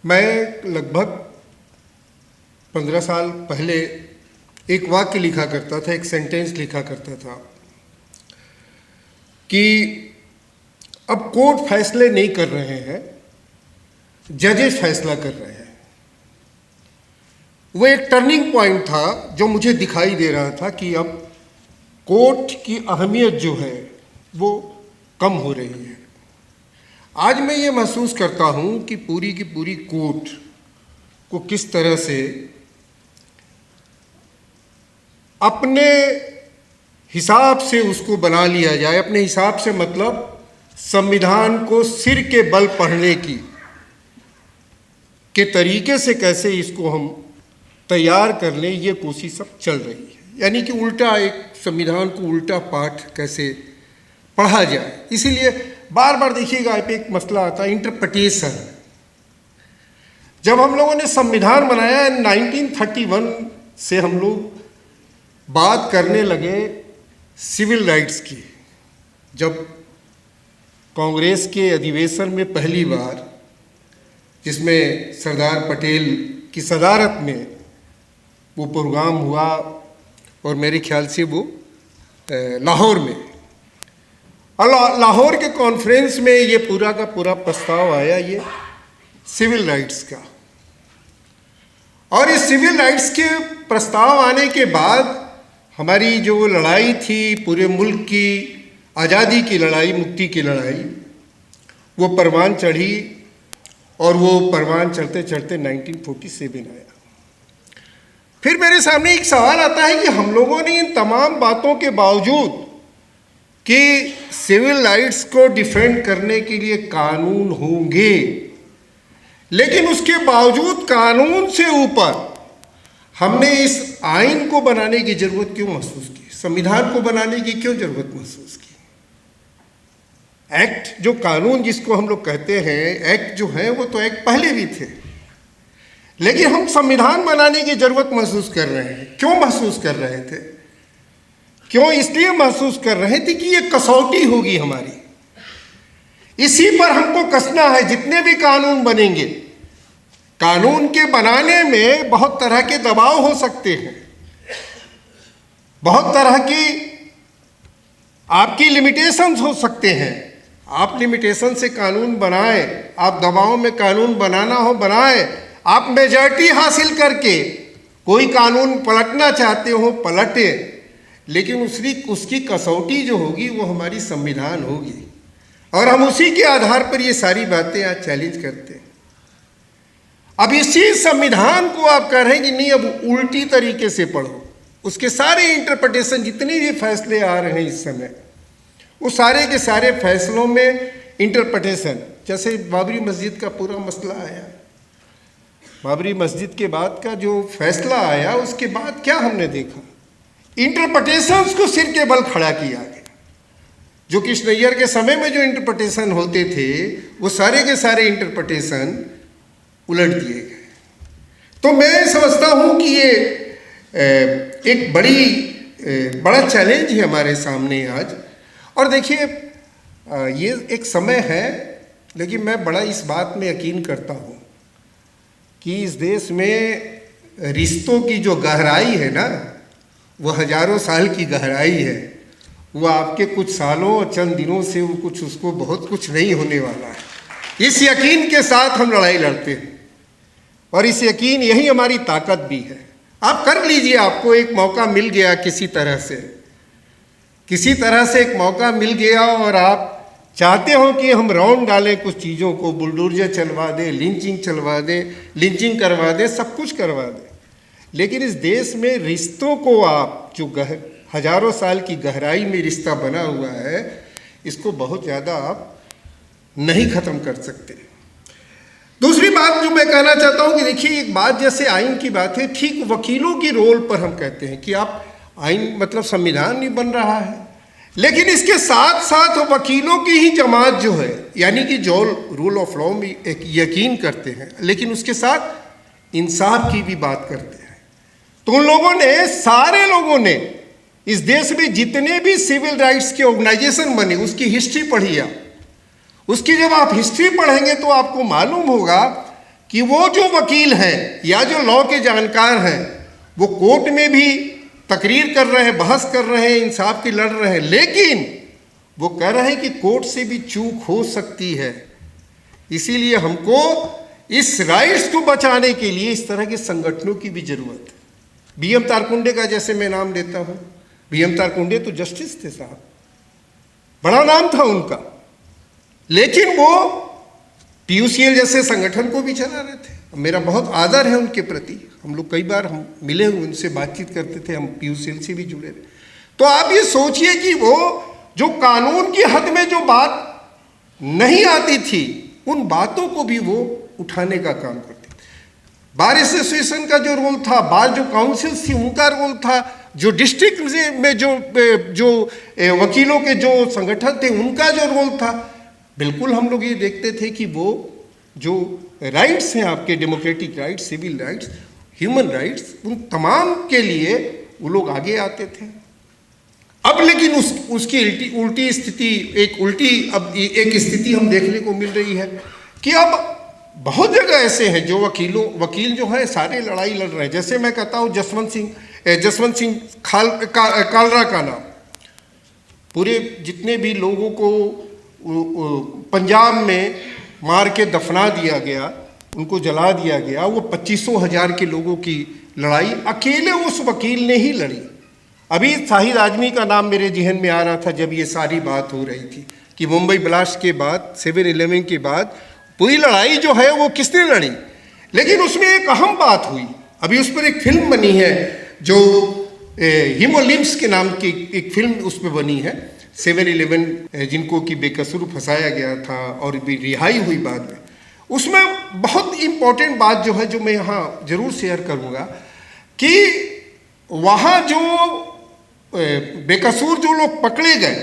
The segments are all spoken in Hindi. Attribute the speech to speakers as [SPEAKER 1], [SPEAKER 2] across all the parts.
[SPEAKER 1] मैं लगभग 15 साल पहले एक वाक्य लिखा करता था, एक सेंटेंस लिखा करता था कि अब कोर्ट फैसले नहीं कर रहे हैं, जजेस फैसला कर रहे हैं। वो एक टर्निंग पॉइंट था जो मुझे दिखाई दे रहा था कि अब कोर्ट की अहमियत जो है वो कम हो रही है। आज मैं ये महसूस करता हूँ कि पूरी की पूरी कोर्ट को किस तरह से अपने हिसाब से उसको बना लिया जाए। अपने हिसाब से मतलब संविधान को सिर के बल पढ़ने के तरीके से कैसे इसको हम तैयार कर लें, ये कोशिश अब चल रही है। यानी कि उल्टा, एक संविधान को उल्टा पाठ कैसे पढ़ा जाए। इसीलिए बार बार देखिएगा एक मसला आता है, इंटरप्रिटेशन। जब हम लोगों ने संविधान बनाया 1931 से हम लोग बात करने लगे सिविल राइट्स की। जब कांग्रेस के अधिवेशन में पहली बार, जिसमें सरदार पटेल की सदारत में वो प्रोग्राम हुआ और मेरे ख्याल से वो लाहौर में, और लाहौर के कॉन्फ्रेंस में ये पूरा का पूरा प्रस्ताव आया ये सिविल राइट्स का। और इस सिविल राइट्स के प्रस्ताव आने के बाद हमारी जो लड़ाई थी, पूरे मुल्क की आज़ादी की लड़ाई, मुक्ति की लड़ाई, वो परवान चढ़ी। और वो परवान चढ़ते चढ़ते 1947 आया। फिर मेरे सामने एक सवाल आता है कि हम लोगों ने इन तमाम बातों के बावजूद कि सिविल राइट्स को डिफेंड करने के लिए कानून होंगे, लेकिन उसके बावजूद कानून से ऊपर हमने इस आइन को बनाने की जरूरत क्यों महसूस की, संविधान को बनाने की क्यों जरूरत महसूस की। एक्ट, जो कानून जिसको हम लोग कहते हैं, एक्ट जो है वो तो एक्ट पहले भी थे, लेकिन हम संविधान बनाने की जरूरत महसूस कर रहे हैं। क्यों महसूस कर रहे थे? क्यों? इसलिए महसूस कर रहे थे कि ये कसौटी होगी हमारी, इसी पर हमको कसना है। जितने भी कानून बनेंगे, कानून के बनाने में बहुत तरह के दबाव हो सकते हैं, बहुत तरह की आपकी लिमिटेशंस हो सकते हैं। आप लिमिटेशन से कानून बनाएं, आप दबाव में कानून बनाना हो बनाएं, आप मेजॉरिटी हासिल करके कोई कानून पलटना चाहते हो पलटे, लेकिन उसकी कसौटी जो होगी वो हमारी संविधान होगी। और हम उसी के आधार पर ये सारी बातें आज चैलेंज करते हैं। अब इसी संविधान को आप कह रहे हैं कि नहीं, अब उल्टी तरीके से पढ़ो। उसके सारे इंटरप्रिटेशन, जितने भी फैसले आ रहे हैं इस समय, वो सारे के सारे फैसलों में इंटरप्रिटेशन। जैसे बाबरी मस्जिद का पूरा मसला आया, बाबरी मस्जिद के बाद का जो फैसला आया, उसके बाद क्या हमने देखा, इंटरप्रिटेशंस को सिर के बल खड़ा किया गया। जो कृष्णैयर के समय में जो इंटरप्रिटेशन होते थे, वो सारे के सारे इंटरप्रिटेशन उलट दिए गए। तो मैं समझता हूँ कि ये एक बड़ा चैलेंज है हमारे सामने आज। और देखिए, ये एक समय है, लेकिन मैं बड़ा इस बात में यकीन करता हूँ कि इस देश में रिश्तों की जो गहराई है ना, वो हजारों साल की गहराई है। वो आपके कुछ सालों और चंद दिनों से वो कुछ, उसको बहुत कुछ नहीं होने वाला है। इस यकीन के साथ हम लड़ाई लड़ते हैं, और इस यकीन, यही हमारी ताकत भी है। आप कर लीजिए, आपको एक मौका मिल गया, किसी तरह से एक मौका मिल गया, और आप चाहते हो कि हम राउंड डालें कुछ चीज़ों को, बुलडोजर चलवा दें, लिंचिंग करवा दें, सब कुछ करवा दें। लेकिन इस देश में रिश्तों को आप, जो हजारों साल की गहराई में रिश्ता बना हुआ है, इसको बहुत ज़्यादा आप नहीं ख़त्म कर सकते। दूसरी बात जो मैं कहना चाहता हूँ कि देखिए, एक बात जैसे आइन की बात है, ठीक वकीलों की रोल पर हम कहते हैं कि आप आइन मतलब संविधान नहीं बन रहा है, लेकिन इसके साथ साथ वकीलों की ही जमात जो है, यानी कि जो रूल ऑफ लॉ में एक यकीन करते हैं, लेकिन उसके साथ इंसाफ की भी बात करते हैं। तो उन लोगों ने, सारे लोगों ने, इस देश में जितने भी सिविल राइट्स के ऑर्गेनाइजेशन बने, उसकी हिस्ट्री पढ़िए आप। उसकी जब आप हिस्ट्री पढ़ेंगे तो आपको मालूम होगा कि वो जो वकील हैं या जो लॉ के जानकार हैं वो कोर्ट में भी तकरीर कर रहे हैं, बहस कर रहे हैं, इंसाफ की लड़ रहे हैं, लेकिन वो कह रहे हैं कि कोर्ट से भी चूक हो सकती है। इसीलिए हमको इस राइट्स को बचाने के लिए इस तरह के संगठनों की भी जरूरत है। बीएम तारकुंडे का जैसे मैं नाम लेता हूं, बीएम तारकुंडे तो जस्टिस थे साहब, बड़ा नाम था उनका, लेकिन वो पीयूसीएल जैसे संगठन को भी चला रहे थे। मेरा बहुत आदर है उनके प्रति, हम लोग कई बार हम मिले, उनसे बातचीत करते थे, हम पीयूसीएल से भी जुड़े रहे। तो आप ये सोचिए कि वो जो कानून की हद में जो बात नहीं आती थी, उन बातों को भी वो उठाने का काम करते थे। बार एसोसिएशन का जो रोल था, बार जो काउंसिल्स थी उनका रोल था, जो डिस्ट्रिक्ट में जो वकीलों के जो संगठन थे उनका जो रोल था, बिल्कुल हम लोग ये देखते थे कि वो जो राइट्स हैं आपके, democratic rights, civil rights, human rights, उन तमाम के लिए वो लोग आगे आते थे। अब लेकिन उसकी उल्टी स्थिति, अब एक स्थिति हम देखने को मिल रही है कि अब बहुत जगह ऐसे हैं जो वकील जो है सारे लड़ाई लड़ रहे हैं। जैसे मैं कहता हूँ जसवंत सिंह कालरा का नाम, पूरे जितने भी लोगों को पंजाब में मार के दफना दिया गया, उनको जला दिया गया, वो 25,000 के लोगों की लड़ाई अकेले उस वकील ने ही लड़ी। अभी शाहिद आजमी का नाम मेरे जहन में आ रहा था जब ये सारी बात हो रही थी कि मुंबई ब्लास्ट के बाद, 7/11 के बाद पूरी लड़ाई जो है वो किसने लड़ी। लेकिन उसमें एक अहम बात हुई, अभी उस पर एक फिल्म बनी है जो हीमोलिम्स के नाम की एक फिल्म उस पर बनी है, 7/11 जिनको कि बेकसूर फंसाया गया था और भी रिहाई हुई बाद में। उसमें बहुत इम्पोर्टेंट बात जो है, जो मैं यहाँ जरूर शेयर करूँगा, कि वहाँ जो बेकसूर जो लोग पकड़े गए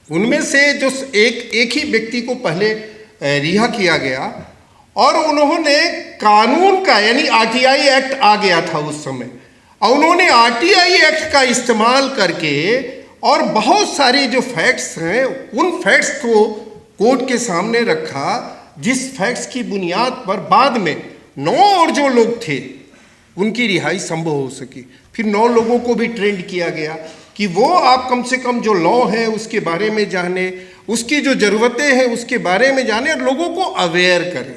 [SPEAKER 1] उनमें से जो एक ही व्यक्ति को पहले रिहा किया गया और उन्होंने कानून का, यानी आरटीआई एक्ट आ गया था उस समय, और उन्होंने आरटीआई एक्ट का इस्तेमाल करके और बहुत सारे जो फैक्ट्स हैं उन फैक्ट्स को कोर्ट के सामने रखा, जिस फैक्ट्स की बुनियाद पर बाद में 9 और जो लोग थे उनकी रिहाई संभव हो सकी। फिर 9 लोगों को भी ट्रेंड किया गया कि वो आप कम से कम जो लॉ है उसके बारे में जाने, उसकी जो ज़रूरतें हैं उसके बारे में जाने और लोगों को अवेयर करें।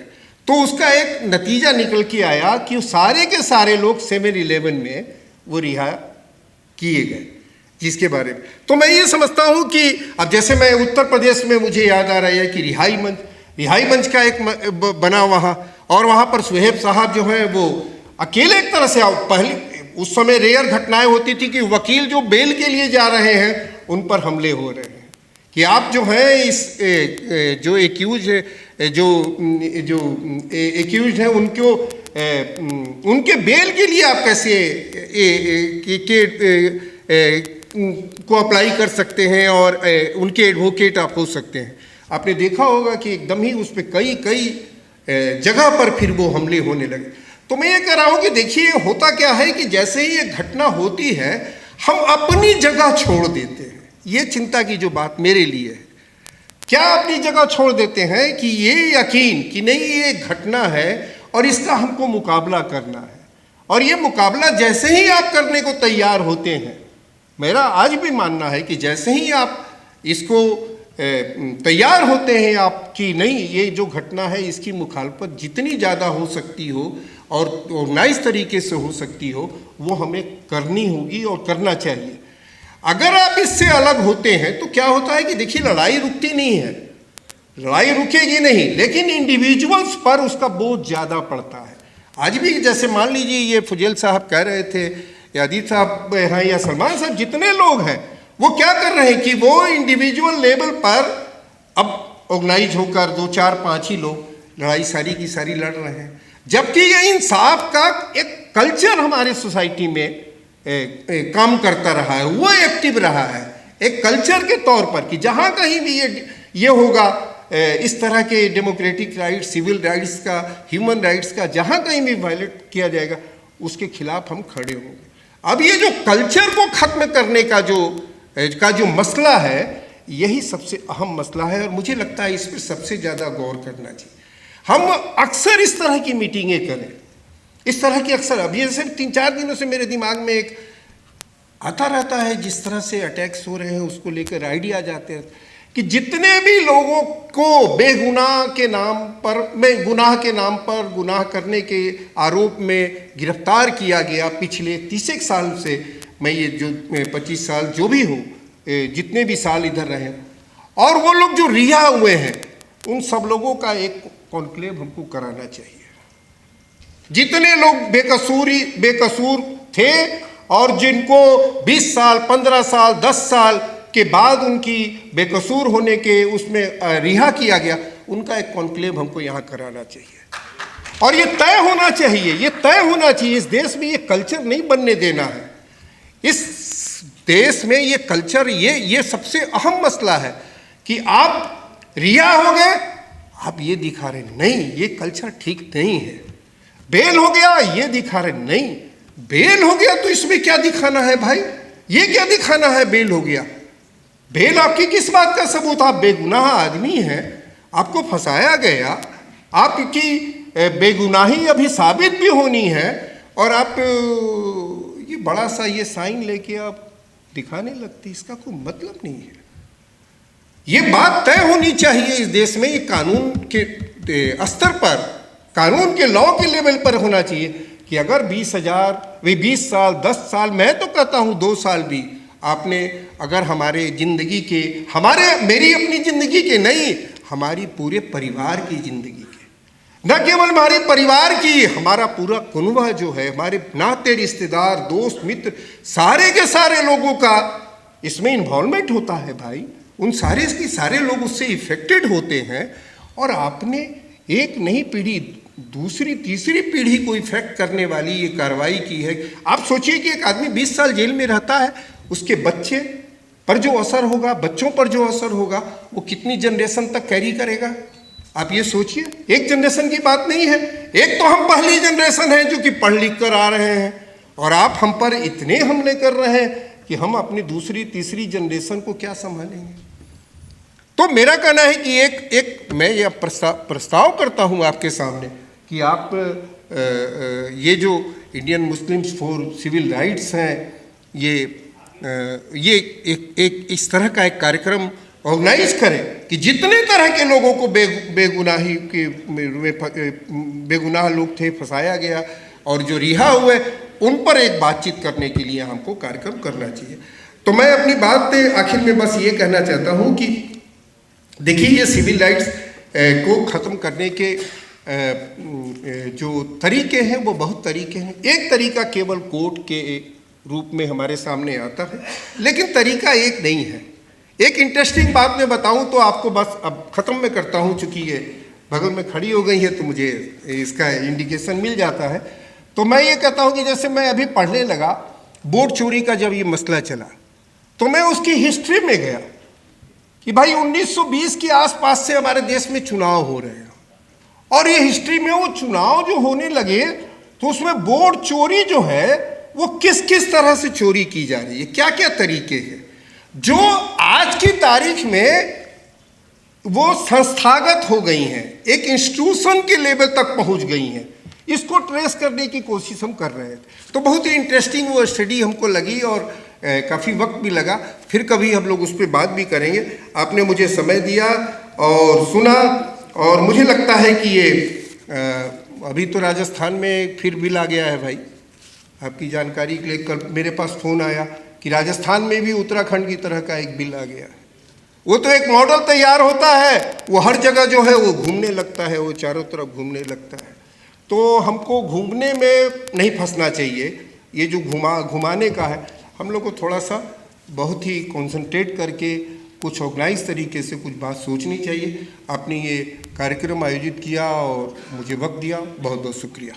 [SPEAKER 1] तो उसका एक नतीजा निकल के आया कि सारे के सारे लोग 7/11 में वो रिहा किए गए, जिसके बारे में तो मैं ये समझता हूँ कि अब जैसे मैं उत्तर प्रदेश में मुझे याद आ रहा है कि रिहाई मंच का एक बना वहाँ, और वहाँ पर सुहेब साहब जो हैं वो अकेले एक तरह से, पहले उस समय रेयर घटनाएं होती थी कि वकील जो बेल के लिए जा रहे हैं उन पर हमले हो रहे हैं कि आप जो हैं इस जो एक्यूज हैं उनको उनके बेल के लिए आप कैसे को अप्लाई कर सकते हैं और उनके एडवोकेट आप हो सकते हैं। आपने देखा होगा कि एकदम ही उस पर कई जगह पर फिर वो हमले होने लगे। तो मैं ये कह रहा हूँ कि देखिए होता क्या है कि जैसे ही ये घटना होती है हम अपनी जगह छोड़ देते हैं। ये चिंता की जो बात मेरे लिए है, क्या अपनी जगह छोड़ देते हैं कि ये यकीन कि नहीं ये घटना है और इसका हमको मुकाबला करना है, और ये मुकाबला जैसे ही आप करने को तैयार होते हैं, मेरा आज भी मानना है कि जैसे ही आप इसको तैयार होते हैं आप कि नहीं ये जो घटना है इसकी मुखालफत जितनी ज़्यादा हो सकती हो और ऑर्गेनाइज तरीके से हो सकती हो वो हमें करनी होगी और करना चाहिए। अगर आप इससे अलग होते हैं तो क्या होता है कि देखिए लड़ाई रुकती नहीं है, लड़ाई रुकेगी नहीं, लेकिन इंडिविजुअल्स पर उसका बोझ ज़्यादा पड़ता है। आज भी जैसे मान लीजिए ये फुजैल साहब कह रहे थे या अदीब साहब हैं या सलमान साहब, जितने लोग हैं वो क्या कर रहे हैं कि वो इंडिविजुअल लेवल पर अब ऑर्गेनाइज होकर 2, 4, 5 ही लोग लड़ाई सारी की सारी लड़ रहे हैं, जबकि ये इंसाफ का एक कल्चर हमारे सोसाइटी में काम करता रहा है, वो एक्टिव रहा है एक कल्चर के तौर पर कि जहाँ कहीं भी ये होगा इस तरह के डेमोक्रेटिक राइट्स, सिविल राइट्स का, ह्यूमन राइट्स का जहाँ कहीं भी वायलेट किया जाएगा उसके खिलाफ हम खड़े होंगे। अब ये जो कल्चर को खत्म करने का जो मसला है, यही सबसे अहम मसला है और मुझे लगता है इस पर सबसे ज़्यादा गौर करना चाहिए। हम अक्सर इस तरह की मीटिंगें करें, इस तरह की अक्सर। अभी जैसे 3-4 दिनों से मेरे दिमाग में एक आता रहता है, जिस तरह से अटैक्स हो रहे हैं उसको लेकर आइडिया जाते हैं कि जितने भी लोगों को बेगुनाह के नाम पर, गुनाह के नाम पर, गुनाह करने के आरोप में गिरफ्तार किया गया पिछले 30 साल से, मैं ये जो 25 साल जो भी हूँ, जितने भी साल इधर रहे, और वो लोग जो रिहा हुए हैं, उन सब लोगों का एक कॉन्क्लेव हमको कराना चाहिए। जितने लोग बेकसूर थे और जिनको 20 साल, 15 साल, 10 साल के बाद उनकी बेकसूर होने के उसमें रिहा किया गया, उनका एक कॉन्क्लेव हमको यहाँ कराना चाहिए। और ये तय होना चाहिए, ये तय होना चाहिए। इस देश में ये कल्चर नहीं बनने देना है। इस देश में ये कल्चर, ये सबसे अहम मसला है कि आप रिहा हो गए, आप ये दिखा रहे नहीं, ये कल्चर ठीक नहीं है। बेल हो गया, ये दिखा रहे नहीं, बेल हो गया तो इसमें क्या दिखाना है भाई, ये क्या दिखाना है बेल हो गया। बेल आपकी किस बात का सबूत? आप बेगुनाह आदमी हैं, आपको फंसाया गया, आपकी बेगुनाही अभी साबित भी होनी है, और आप ये बड़ा सा ये साइन लेके आप दिखाने लगती, इसका कोई मतलब नहीं है। ये बात तय होनी चाहिए इस देश में, ये कानून के स्तर पर, कानून के लॉ के लेवल पर होना चाहिए कि अगर 20 साल, 10 साल, मैं तो कहता हूँ 2 साल भी आपने अगर हमारे जिंदगी के, मेरी अपनी जिंदगी के नहीं, हमारी पूरे परिवार की जिंदगी के, न केवल हमारे परिवार की, हमारा पूरा कुनबा जो है, हमारे नाते रिश्तेदार, दोस्त मित्र, सारे के सारे लोगों का इसमें इन्वॉल्वमेंट होता है भाई। उन सारे के सारे लोग उससे इफेक्टेड होते हैं, और आपने एक नई पीढ़ी, दूसरी तीसरी पीढ़ी को इफेक्ट करने वाली ये कार्रवाई की है। आप सोचिए कि एक आदमी 20 साल जेल में रहता है, उसके बच्चे पर जो असर होगा, बच्चों पर जो असर होगा, वो कितनी जनरेशन तक कैरी करेगा, आप ये सोचिए। एक जनरेशन की बात नहीं है, एक तो हम पहली जनरेशन है जो कि पढ़ लिख कर आ रहे हैं, और आप हम पर इतने हमले कर रहे हैं कि हम अपनी दूसरी तीसरी जनरेशन को क्या संभालेंगे। तो मेरा कहना है कि एक मैं यह प्रस्ताव करता हूं आपके सामने कि आप ये जो Indian Muslims for civil rights हैं, ये एक इस तरह का एक कार्यक्रम ऑर्गेनाइज करें कि जितने तरह के लोगों को बेगुनाही के बेगुनाह लोग थे, फंसाया गया, और जो रिहा हुए, उन पर एक बातचीत करने के लिए हमको कार्यक्रम करना चाहिए। तो मैं अपनी बात आखिर में बस ये कहना चाहता हूँ कि देखिए, ये सिविल राइट्स को ख़त्म करने के जो तरीके हैं वो बहुत तरीके हैं। एक तरीका केवल कोर्ट के रूप में हमारे सामने आता है, लेकिन तरीका एक नहीं है। एक इंटरेस्टिंग बात मैं बताऊं तो आपको, बस अब ख़त्म मैं करता हूं, चूँकि ये बगल में खड़ी हो गई है तो मुझे इसका इंडिकेशन मिल जाता है। तो मैं ये कहता हूं कि जैसे मैं अभी पढ़ने लगा, वोट चोरी का जब ये मसला चला, तो मैं उसकी हिस्ट्री में गया कि भाई 1920 के आसपास से हमारे देश में चुनाव हो रहे हैं, और ये हिस्ट्री में वो चुनाव जो होने लगे तो उसमें वोट चोरी जो है वो किस किस तरह से चोरी की जा रही है, क्या क्या तरीके हैं, जो आज की तारीख में वो संस्थागत हो गई हैं, एक इंस्टीट्यूशन के लेवल तक पहुंच गई हैं। इसको ट्रेस करने की कोशिश हम कर रहे थे। तो बहुत ही इंटरेस्टिंग वो स्टडी हमको लगी, और काफ़ी वक्त भी लगा। फिर कभी हम लोग उस पर बात भी करेंगे। आपने मुझे समय दिया और सुना, और मुझे लगता है कि ये अभी तो राजस्थान में फिर बिल आ गया है भाई, आपकी जानकारी के लिए कल मेरे पास फ़ोन आया कि राजस्थान में भी उत्तराखंड की तरह का एक बिल आ गया है। वो तो एक मॉडल तैयार होता है, वो हर जगह जो है वो घूमने लगता है, वो चारों तरफ घूमने लगता है। तो हमको घूमने में नहीं फंसना चाहिए। ये जो घुमाने का है, हम लोग को थोड़ा सा बहुत ही कंसंट्रेट करके कुछ ऑर्गेनाइज तरीके से कुछ बात सोचनी चाहिए। आपने ये कार्यक्रम आयोजित किया और मुझे वक्त दिया, बहुत बहुत शुक्रिया।